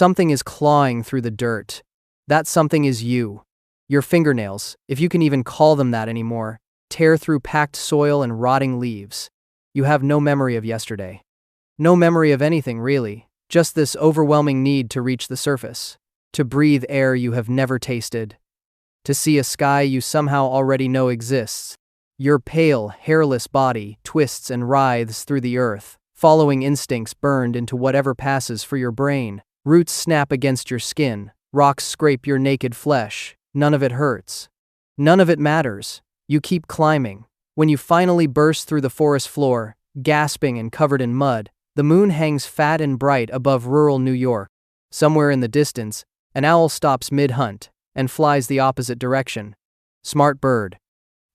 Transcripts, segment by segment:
Something is clawing through the dirt. That something is you. Your fingernails, if you can even call them that anymore, tear through packed soil and rotting leaves. You have no memory of yesterday. No memory of anything, really. Just this overwhelming need to reach the surface. To breathe air you have never tasted. To see a sky you somehow already know exists. Your pale, hairless body twists and writhes through the earth, following instincts burned into whatever passes for your brain. Roots snap against your skin, rocks scrape your naked flesh. None of it hurts. None of it matters. You keep climbing. When you finally burst through the forest floor, gasping and covered in mud, the moon hangs fat and bright above rural New York. Somewhere in the distance, an owl stops mid-hunt and flies the opposite direction. Smart bird.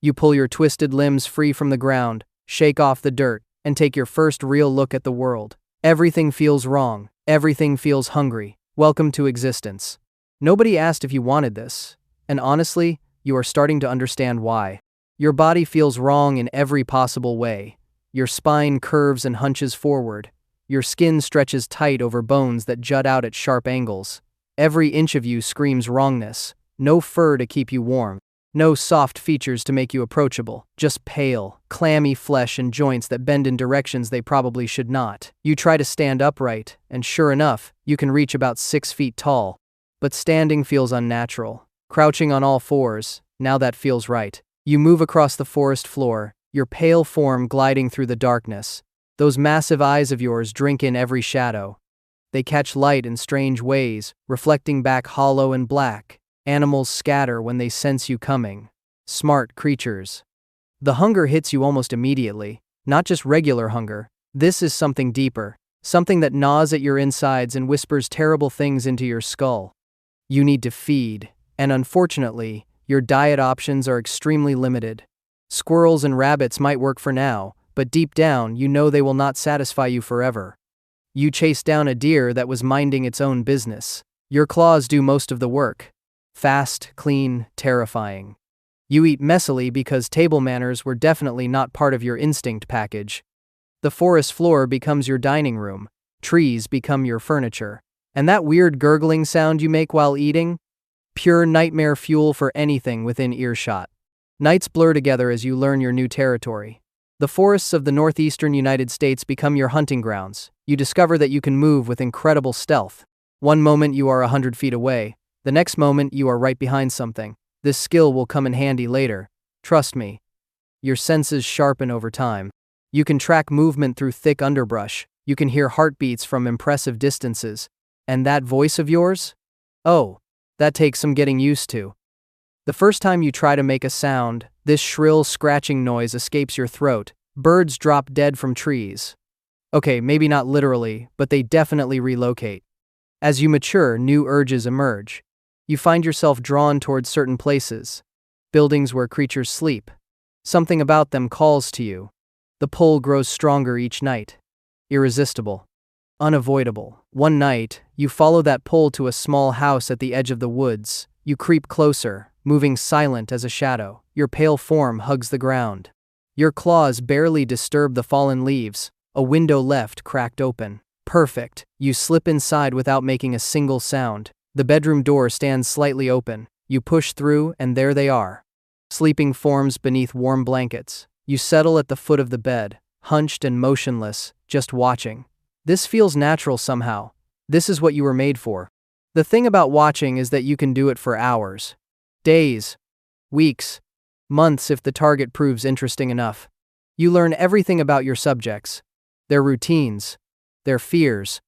You pull your twisted limbs free from the ground, shake off the dirt, and take your first real look at the world. Everything feels wrong. Everything feels hungry. Welcome to existence. Nobody asked if you wanted this, and honestly, you are starting to understand why. Your body feels wrong in every possible way. Your spine curves and hunches forward. Your skin stretches tight over bones that jut out at sharp angles. Every inch of you screams wrongness. No fur to keep you warm. No soft features to make you approachable. Just pale, clammy flesh and joints that bend in directions they probably should not. You try to stand upright, and sure enough, you can reach about 6 feet tall. But standing feels unnatural. Crouching on all fours, now that feels right. You move across the forest floor, your pale form gliding through the darkness. Those massive eyes of yours drink in every shadow. They catch light in strange ways, reflecting back hollow and black. Animals scatter when they sense you coming. Smart creatures. The hunger hits you almost immediately, not just regular hunger. This is something deeper, something that gnaws at your insides and whispers terrible things into your skull. You need to feed, and unfortunately, your diet options are extremely limited. Squirrels and rabbits might work for now, but deep down you know they will not satisfy you forever. You chase down a deer that was minding its own business. Your claws do most of the work. Fast, clean, terrifying. You eat messily because table manners were definitely not part of your instinct package. The forest floor becomes your dining room. Trees become your furniture. And that weird gurgling sound you make while eating? Pure nightmare fuel for anything within earshot. Nights blur together as you learn your new territory. The forests of the northeastern United States become your hunting grounds. You discover that you can move with incredible stealth. One moment you are 100 feet away. The next moment you are right behind something. This skill will come in handy later. Trust me. Your senses sharpen over time. You can track movement through thick underbrush. You can hear heartbeats from impressive distances. And that voice of yours? Oh, that takes some getting used to. The first time you try to make a sound, this shrill scratching noise escapes your throat. Birds drop dead from trees. Okay, maybe not literally, but they definitely relocate. As you mature, new urges emerge. You find yourself drawn towards certain places. Buildings where creatures sleep. Something about them calls to you. The pull grows stronger each night. Irresistible. Unavoidable. One night, you follow that pull to a small house at the edge of the woods. You creep closer, moving silent as a shadow. Your pale form hugs the ground. Your claws barely disturb the fallen leaves. A window left cracked open. Perfect. You slip inside without making a single sound. The bedroom door stands slightly open. You push through, and there they are. Sleeping forms beneath warm blankets. You settle at the foot of the bed, hunched and motionless, just watching. This feels natural somehow. This is what you were made for. The thing about watching is that you can do it for hours. Days. Weeks. Months if the target proves interesting enough. You learn everything about your subjects. Their routines. Their fears.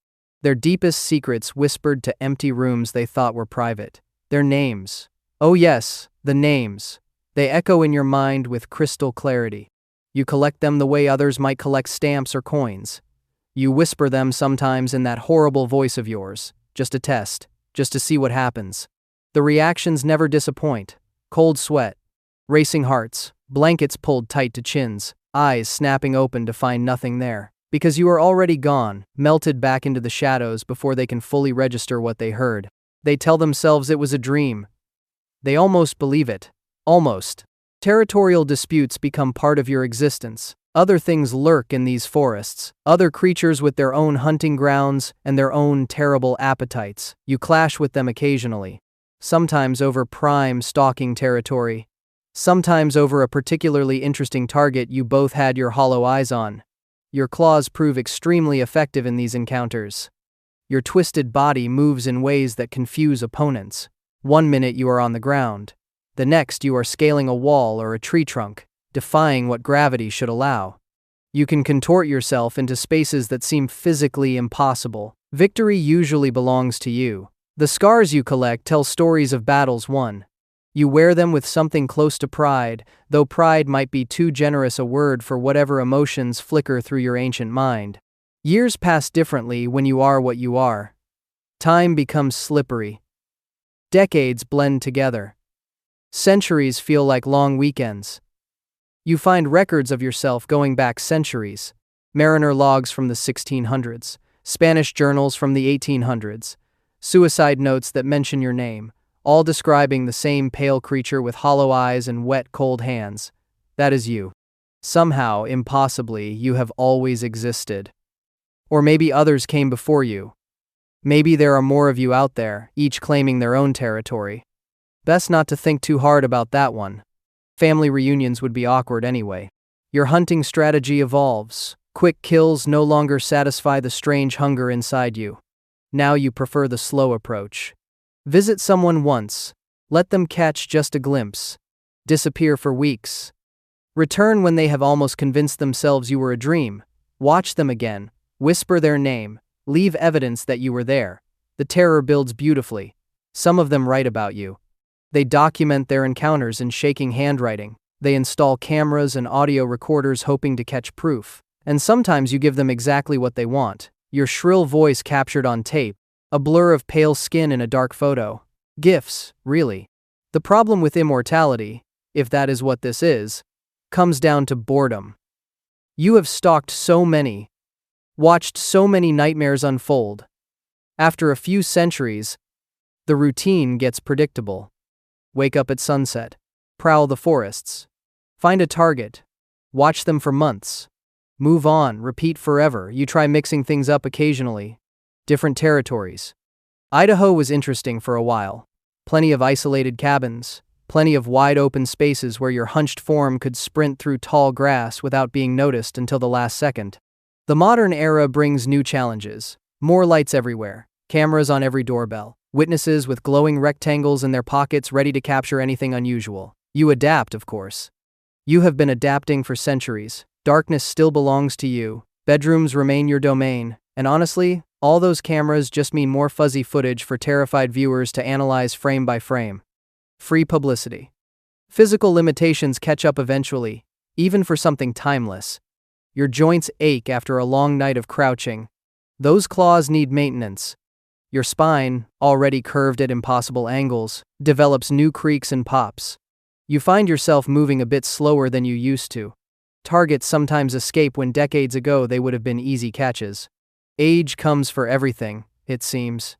Their deepest secrets whispered to empty rooms they thought were private. Their names. Oh yes, the names. They echo in your mind with crystal clarity. You collect them the way others might collect stamps or coins. You whisper them sometimes in that horrible voice of yours. Just a test. Just to see what happens. The reactions never disappoint. Cold sweat. Racing hearts. Blankets pulled tight to chins. Eyes snapping open to find nothing there. Because you are already gone, melted back into the shadows before they can fully register what they heard. They tell themselves it was a dream. They almost believe it. Almost. Territorial disputes become part of your existence. Other things lurk in these forests, other creatures with their own hunting grounds and their own terrible appetites. You clash with them occasionally, sometimes over prime stalking territory, sometimes over a particularly interesting target you both had your hollow eyes on. Your claws prove extremely effective in these encounters. Your twisted body moves in ways that confuse opponents. One minute you are on the ground. The next you are scaling a wall or a tree trunk, defying what gravity should allow. You can contort yourself into spaces that seem physically impossible. Victory usually belongs to you. The scars you collect tell stories of battles won. You wear them with something close to pride, though pride might be too generous a word for whatever emotions flicker through your ancient mind. Years pass differently when you are what you are. Time becomes slippery. Decades blend together. Centuries feel like long weekends. You find records of yourself going back centuries. Mariner logs from the 1600s, Spanish journals from the 1800s, suicide notes that mention your name, all describing the same pale creature with hollow eyes and wet, cold hands. That is you. Somehow, impossibly, you have always existed. Or maybe others came before you. Maybe there are more of you out there, each claiming their own territory. Best not to think too hard about that one. Family reunions would be awkward anyway. Your hunting strategy evolves. Quick kills no longer satisfy the strange hunger inside you. Now you prefer the slow approach. Visit someone once. Let them catch just a glimpse. Disappear for weeks. Return when they have almost convinced themselves you were a dream. Watch them again. Whisper their name. Leave evidence that you were there. The terror builds beautifully. Some of them write about you. They document their encounters in shaking handwriting. They install cameras and audio recorders hoping to catch proof. And sometimes you give them exactly what they want. Your shrill voice captured on tape. A blur of pale skin in a dark photo. Gifts, really. The problem with immortality, if that is what this is, comes down to boredom. You have stalked so many, watched so many nightmares unfold. After a few centuries, the routine gets predictable. Wake up at sunset. Prowl the forests. Find a target. Watch them for months. Move on, repeat forever. You try mixing things up occasionally. Different territories. Idaho was interesting for a while. Plenty of isolated cabins. Plenty of wide open spaces where your hunched form could sprint through tall grass without being noticed until the last second. The modern era brings new challenges. More lights everywhere. Cameras on every doorbell. Witnesses with glowing rectangles in their pockets ready to capture anything unusual. You adapt, of course. You have been adapting for centuries. Darkness still belongs to you. Bedrooms remain your domain. And honestly, all those cameras just mean more fuzzy footage for terrified viewers to analyze frame by frame. Free publicity. Physical limitations catch up eventually, even for something timeless. Your joints ache after a long night of crouching. Those claws need maintenance. Your spine, already curved at impossible angles, develops new creaks and pops. You find yourself moving a bit slower than you used to. Targets sometimes escape when decades ago they would have been easy catches. Age comes for everything, it seems.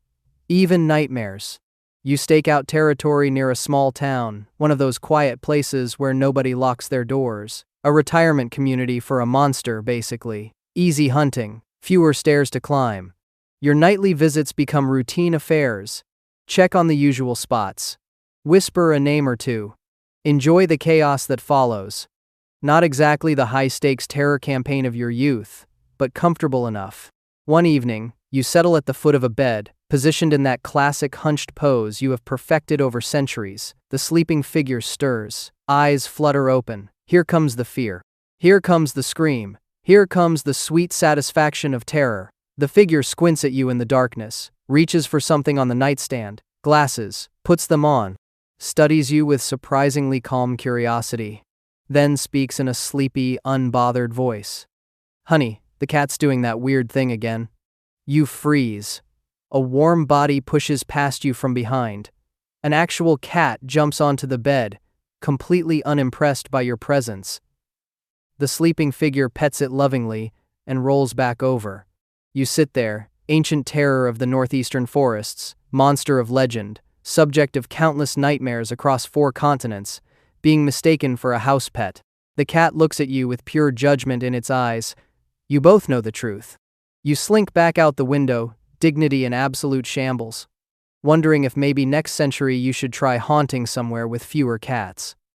Even nightmares. You stake out territory near a small town, one of those quiet places where nobody locks their doors. A retirement community for a monster, basically. Easy hunting, fewer stairs to climb. Your nightly visits become routine affairs. Check on the usual spots. Whisper a name or two. Enjoy the chaos that follows. Not exactly the high-stakes terror campaign of your youth, but comfortable enough. One evening, you settle at the foot of a bed, positioned in that classic hunched pose you have perfected over centuries. The sleeping figure stirs. Eyes flutter open. Here comes the fear. Here comes the scream. Here comes the sweet satisfaction of terror. The figure squints at you in the darkness, reaches for something on the nightstand, glasses, puts them on, studies you with surprisingly calm curiosity, then speaks in a sleepy, unbothered voice. Honey, the cat's doing that weird thing again. You freeze. A warm body pushes past you from behind. An actual cat jumps onto the bed, completely unimpressed by your presence. The sleeping figure pets it lovingly and rolls back over. You sit there, ancient terror of the northeastern forests, monster of legend, subject of countless nightmares across 4 continents, being mistaken for a house pet. The cat looks at you with pure judgment in its eyes. You both know the truth. You slink back out the window, dignity in absolute shambles, wondering if maybe next century you should try haunting somewhere with fewer cats.